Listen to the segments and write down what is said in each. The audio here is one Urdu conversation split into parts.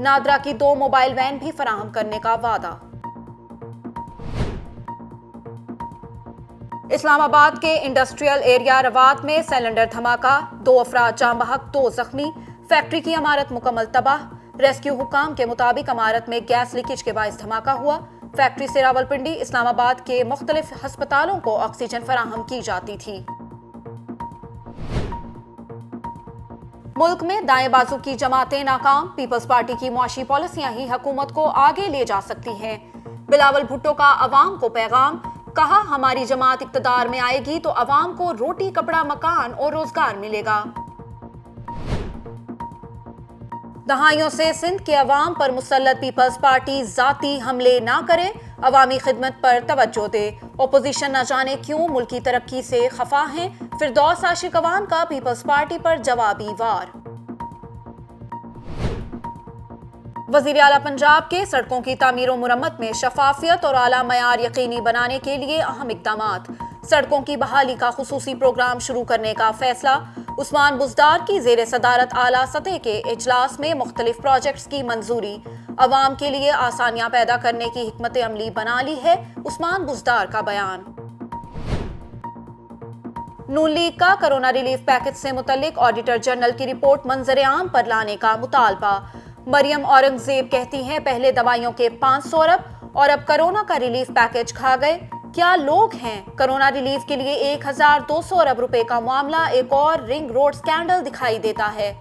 نادرا کی 2 موبائل وین بھی فراہم کرنے کا وعدہ۔ اسلام آباد کے انڈسٹریل ایریا روات میں سلنڈر دھماکہ، 2 افراد جاں بحق 2 زخمی، فیکٹری کی عمارت مکمل تباہ۔ ریسکیو حکام کے مطابق عمارت میں گیس لیکیج کے باعث دھماکہ ہوا۔ فیکٹری سے راولپنڈی، اسلام آباد کے مختلف ہسپتالوں کو آکسیجن فراہم کی جاتی تھی۔ ملک میں دائیں بازو کی جماعتیں ناکام، پیپلز پارٹی کی معاشی پالیسیاں ہی حکومت کو آگے لے جا سکتی ہیں۔ بلاول بھٹو کا عوام کو پیغام، کہا ہماری جماعت اقتدار میں آئے گی تو عوام کو روٹی، کپڑا، مکان اور روزگار ملے گا۔ دہائیوں سے سندھ کے عوام پر مسلط پیپلز پارٹی ذاتی حملے نہ کرے، عوامی خدمت پر توجہ دے۔ اپوزیشن نہ جانے کیوں ملکی ترقی سے خفا ہیں، فردوس عاشق اوان کا پیپلز پارٹی پر جوابی وار۔ وزیر اعلیٰ پنجاب کے سڑکوں کی تعمیر و مرمت میں شفافیت اور اعلیٰ معیار یقینی بنانے کے لیے اہم اقدامات۔ سڑکوں کی بحالی کا خصوصی پروگرام شروع کرنے کا فیصلہ۔ عثمان بزدار کی زیر صدارت اعلیٰ سطح کے اجلاس میں مختلف پروجیکٹس کی منظوری۔ عوام کے لیے آسانیاں پیدا کرنے کی حکمت عملی بنا لی ہے، عثمان بزدار کا بیان۔ نون لیگ کا کرونا ریلیف پیکج سے متعلق آڈیٹر جنرل کی رپورٹ منظر عام پر لانے کا مطالبہ۔ مریم اورنگزیب کہتی ہیں پہلے دوائیوں کے 500 ارب اور اب کرونا کا ریلیف پیکج کھا گئے۔ کیا لوگ ہیں؟ کرونا ریلیف کے لیے 1200 ارب روپے کا معاملہ ایک اور رنگ روڈ سکینڈل دکھائی دیتا ہے۔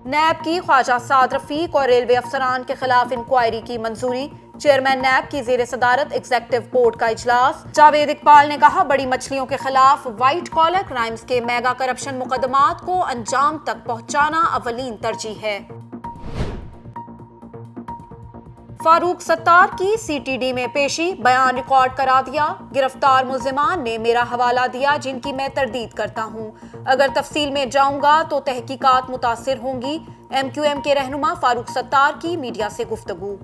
نیب کی خواجہ سعد رفیق اور ریلوے افسران کے خلاف انکوائری کی منظوری۔ چیئرمین نیب کی زیر صدارت ایگزیکٹو بورڈ کا اجلاس۔ جاوید اقبال نے کہا بڑی مچھلیوں کے خلاف وائٹ کالر کرائمز کے میگا کرپشن مقدمات کو انجام تک پہنچانا اولین ترجیح ہے۔ فاروق ستار کی سی ٹی ڈی میں پیشی، بیان ریکارڈ کرا دیا۔ گرفتار ملزمان نے میرا حوالہ دیا جن کی میں تردید کرتا ہوں، اگر تفصیل میں جاؤں گا تو تحقیقات متاثر ہوں گی۔ ایم کیو ایم کے رہنما فاروق ستار کی میڈیا سے گفتگو۔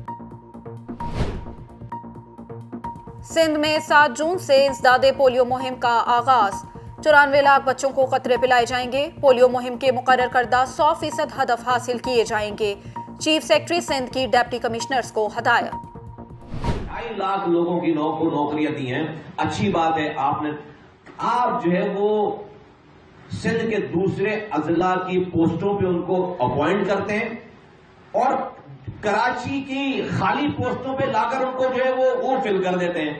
سندھ میں 7 جون سے انسداد پولیو مہم کا آغاز، 94 لاکھ بچوں کو قطرے پلائے جائیں گے۔ پولیو مہم کے مقرر کردہ 100% ہدف حاصل کیے جائیں گے۔ چیف سیکرٹری سندھ کی ڈپٹی کمشنرز کو ہدایت۔ 2.5 لاکھ لوگوں کی نوکریاں دی ہیں، اچھی بات ہے۔ آپ جو ہے وہ سندھ کے دوسرے اضلاع کی پوسٹوں پہ ان کو اپوائنٹ کرتے ہیں اور کراچی کی خالی پوسٹوں پہ لا کر ان کو جو ہے وہ فل کر دیتے ہیں،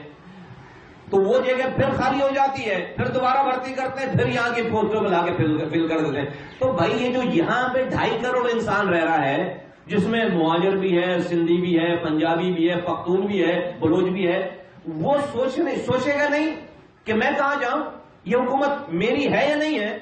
تو وہ جگہ پھر خالی ہو جاتی ہے، پھر دوبارہ بھرتی کرتے ہیں، پھر یہاں کی پوسٹوں پہ لا کے فل کر دیتے ہیں۔ تو بھائی یہ جو یہاں پہ 2.5 کروڑ انسان رہ رہا ہے، جس میں مہاجر بھی ہے، سندھی بھی ہے، پنجابی بھی ہے، پختون بھی ہے، بلوچ بھی ہے، وہ سوچے گا نہیں کہ میں کہاں جاؤں، یہ حکومت میری ہے یا نہیں ہے۔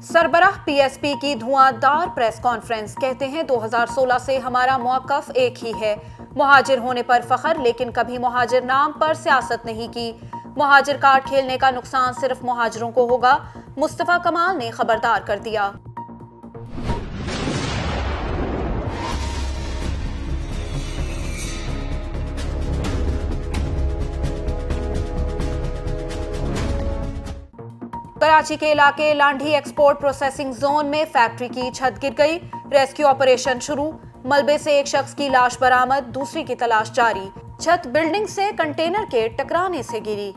سربراہ پی ایس پی کی دھواں دار پریس کانفرنس، کہتے ہیں 2016 سے ہمارا موقف ایک ہی ہے، مہاجر ہونے پر فخر، لیکن کبھی مہاجر نام پر سیاست نہیں کی۔ مہاجر کارڈ کھیلنے کا نقصان صرف مہاجروں کو ہوگا، مصطفیٰ کمال نے خبردار کر دیا۔ کراچی کے علاقے لانڈھی ایکسپورٹ پروسیسنگ زون میں فیکٹری کی چھت گر گئی، ریسکیو آپریشن شروع، ملبے سے ایک شخص کی لاش برآمد، دوسری کی تلاش جاری، چھت بلڈنگ سے کنٹینر کے ٹکرانے سے گری۔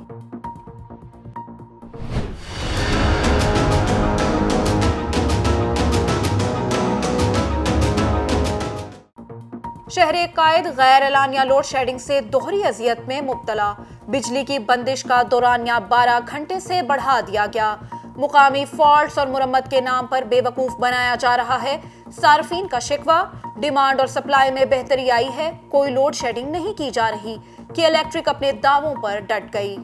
شہر قائد غیر اعلانیہ لوڈ شیڈنگ سے دوہری اذیت میں مبتلا، بجلی کی بندش کا دورانیہ 12 گھنٹے سے بڑھا دیا گیا، مقامی فالٹس اور مرمت کے نام پر بے وقوف بنایا جا رہا ہے، صارفین کا شکوہ، ڈیمانڈ اور سپلائی میں بہتری آئی ہے، کوئی لوڈ شیڈنگ نہیں کی جا رہی، کہ الیکٹرک اپنے دعووں پر ڈٹ گئی۔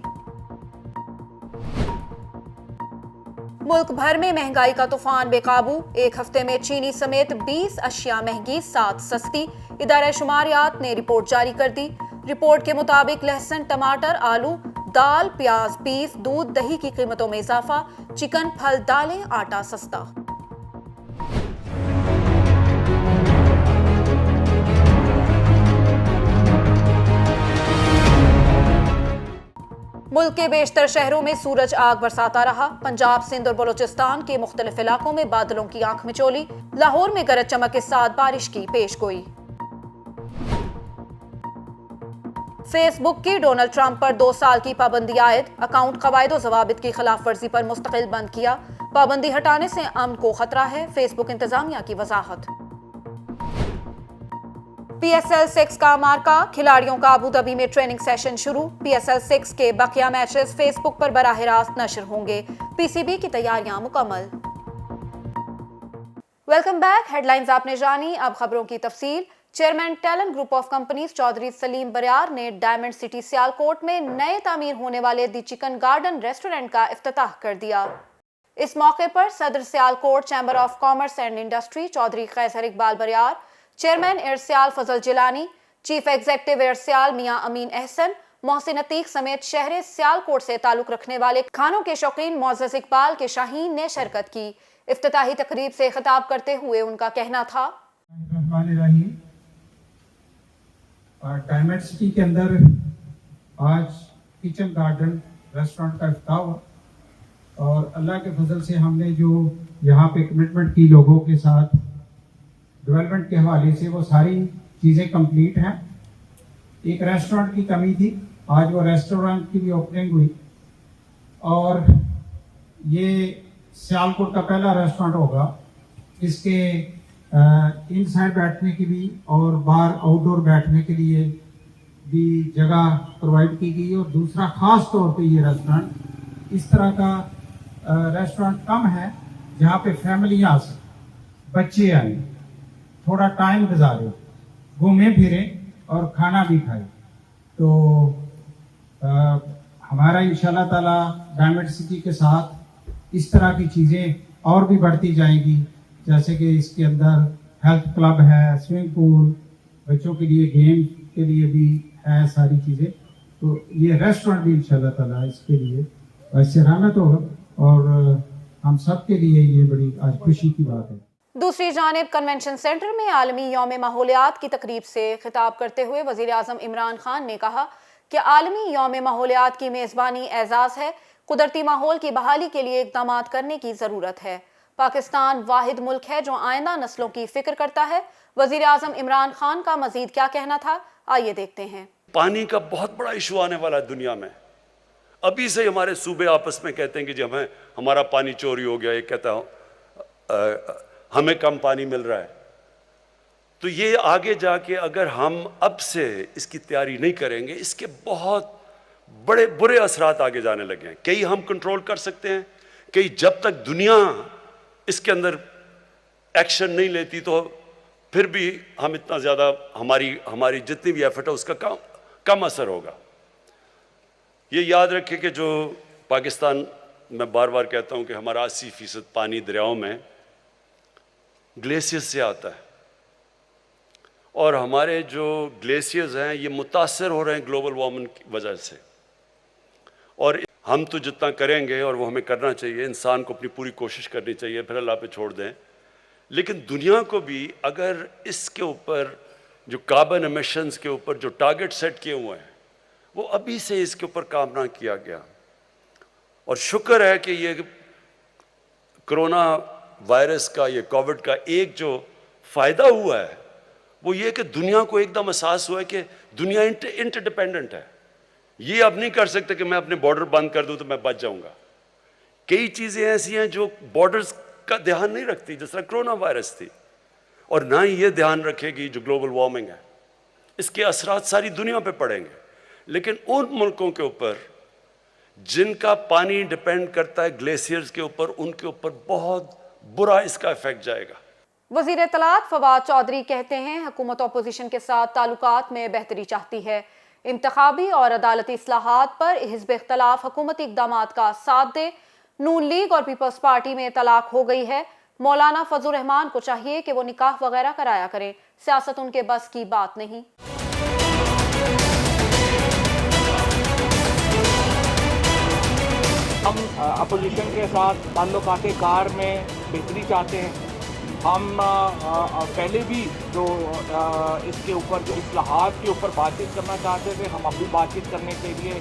ملک بھر میں مہنگائی کا طوفان بے قابو، ایک ہفتے میں چینی سمیت 20 اشیاء مہنگی، 7 سستی، ادارہ شماریات نے رپورٹ جاری کر دی۔ رپورٹ کے مطابق لہسن، ٹماٹر، آلو، دال، پیاز، بیف، دودھ، دہی کی قیمتوں میں اضافہ، چکن، پھل، دالیں، آٹا سستا۔ ملک کے بیشتر شہروں میں سورج آگ برساتا رہا. پنجاب، سندھ اور بلوچستان کے مختلف علاقوں میں بادلوں کی آنکھ مچولی. لاہور میں گرج چمک کے ساتھ بارش کی پیش گوئی. فیس بک کی ڈونلڈ ٹرمپ پر 2 سال کی پابندی عائد. اکاؤنٹ قواعد و ضوابط کی خلاف ورزی پر مستقل بند کیا. پابندی ہٹانے سے امن کو خطرہ ہے. فیس بک انتظامیہ کی وضاحت. پی ایس ایل 6 کا مارکا. کھلاڑیوں کا ابو ظبی میں ٹریننگ سیشن شروع. پی ایس ایل 6 کے بقیہ میچز فیس بک پر براہ راست نشر ہوں گے. پی سی بی کی تیاریاں مکمل. Welcome back. ہیڈ لائنز آپ نے جانی، اب خبروں کی تفصیل. Chairman Talent Group of Companies Chaudhry Saleem Bariar نے ڈائمنڈ سٹی سیالکوٹ میں نئے تعمیر ہونے والے دی چکن گارڈن ریسٹورنٹ کا افتتاح کر دیا. اس موقع پر صدر Sialkot Chamber of Commerce and Industry Chaudhry Qaiser Iqbal Bariar, chairman AirSial Fazal Jilani, chief executive ایئرسیال میاں امین احسن، محسن عتیق سمیت شہر سیالکوٹ سے تعلق رکھنے والے کھانوں کے شوقین معزز اقبال کے شاہین نے شرکت کی. افتتاحی تقریب سے خطاب کرتے ہوئے ان کا کہنا تھا، ڈائمنڈ سٹی کے اندر آج کچن گارڈن ریسٹورنٹ کا افتتاح ہوا اور اللہ کے فضل سے ہم نے جو یہاں پہ کمٹمنٹ کی لوگوں کے ساتھ ڈیولپمنٹ کے حوالے سے وہ ساری چیزیں کمپلیٹ ہیں. ایک ریسٹورنٹ کی کمی تھی، آج وہ ریسٹورنٹ کی بھی اوپننگ ہوئی اور یہ سیالکوٹ کا پہلا ریسٹورنٹ ہوگا جس کے ان سائڈ بیٹھنے کی بھی اور باہر آؤٹ ڈور بیٹھنے کے لیے بھی جگہ پرووائڈ کی گئی. اور دوسرا خاص طور پہ یہ ریسٹورنٹ اس طرح کا ریسٹورنٹ کم ہے جہاں پہ فیملیاں آ سکیں، بچے آئیں، تھوڑا ٹائم گزارے، گھومیں پھریں اور کھانا بھی کھائیں. تو ہمارا انشاءاللہ تعالی ڈائمنڈ سٹی کے ساتھ اس طرح کی چیزیں اور بھی بڑھتی جائیں گی، جیسے کہ اس کے اندر ہیلتھ کلب ہے، سوئمنگ پول، بچوں کے لیے گیم کے لیے بھی ہے ساری چیزیں. تو یہ ریسٹورنٹ بھی انشاءاللہ تعالیٰ اس کے لیے ویسے رحمت ہوگا اور ہم سب کے لیے یہ بڑی آج خوشی کی بات ہے. دوسری جانب کنونشن سینٹر میں عالمی یوم ماحولیات کی تقریب سے خطاب کرتے ہوئے وزیر اعظم عمران خان نے کہا کہ عالمی یوم ماحولیات کی میزبانی اعزاز ہے. قدرتی ماحول کی بحالی کے لیے اقدامات کرنے کی ضرورت ہے. پاکستان واحد ملک ہے جو آئندہ نسلوں کی فکر کرتا ہے. وزیر اعظم عمران خان کا مزید کیا کہنا تھا، آئیے دیکھتے ہیں. پانی کا بہت بڑا ایشو آنے والا ہے دنیا میں. ابھی سے ہمارے صوبے آپس میں کہتے ہیں کہ جی ہمارا پانی چوری ہو گیا، یہ کہتا ہوں ہمیں کم پانی مل رہا ہے. تو یہ آگے جا کے اگر ہم اب سے اس کی تیاری نہیں کریں گے، اس کے بہت بڑے برے اثرات آگے جانے لگے ہیں. کئی ہم کنٹرول کر سکتے ہیں، کئی جب تک دنیا اس کے اندر ایکشن نہیں لیتی تو پھر بھی ہم اتنا زیادہ ہماری جتنی بھی ایفرٹ ہے اس کا کم اثر ہوگا. یہ یاد رکھیں کہ جو پاکستان، میں بار بار کہتا ہوں کہ ہمارا 80% پانی دریاؤں میں گلیشیئر سے آتا ہے اور ہمارے جو گلیشیئرز ہیں یہ متاثر ہو رہے ہیں گلوبل وارمنگ کی وجہ سے. اور ہم تو جتنا کریں گے اور وہ ہمیں کرنا چاہیے، انسان کو اپنی پوری کوشش کرنی چاہیے، پھر اللہ پہ چھوڑ دیں. لیکن دنیا کو بھی اگر اس کے اوپر جو کاربن ایمیشنز کے اوپر جو ٹارگٹ سیٹ کیے ہوئے ہیں وہ ابھی سے اس کے اوپر کام نہ کیا گیا. اور شکر ہے کہ یہ کرونا وائرس کا، یہ کووڈ کا ایک جو فائدہ ہوا ہے وہ یہ کہ دنیا کو ایک دم احساس ہوا ہے کہ دنیا انٹر ڈیپینڈنٹ ہے. یہ اب نہیں کر سکتے کہ میں اپنے بارڈر بند کر دوں تو میں بچ جاؤں گا. کئی چیزیں ایسی ہیں جو بارڈرز کا دھیان نہیں رکھتی، جس طرح کرونا وائرس تھی، اور نہ ہی یہ دھیان رکھے گی جو گلوبل وارمنگ ہے. اس کے اثرات ساری دنیا پہ پڑیں گے. لیکن ان ملکوں کے اوپر جن کا پانی ڈیپینڈ کرتا ہے گلیشیئرز کے اوپر، ان کے اوپر بہت برا اس کا ایفیکٹ جائے گا. وزیر اطلاعات فواد چودھری کہتے ہیں حکومت اپوزیشن کے ساتھ تعلقات میں بہتری چاہتی ہے. انتخابی اور عدالتی اصلاحات پر حزب اختلاف حکومتی اقدامات کا ساتھ دے. نون لیگ اور پیپلز پارٹی میں طلاق ہو گئی ہے. مولانا فضل الرحمان کو چاہیے کہ وہ نکاح وغیرہ کرایا کریں. سیاست ان کے بس کی بات نہیں. ہم اپوزیشن کے ساتھ تعلقات کار میں بہتری چاہتے ہیں. ہم پہلے بھی جو اس کے اوپر جو اصلاحات کے اوپر بات چیت کرنا چاہتے تھے، ہم اب بھی بات چیت کرنے کے لیے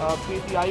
PTI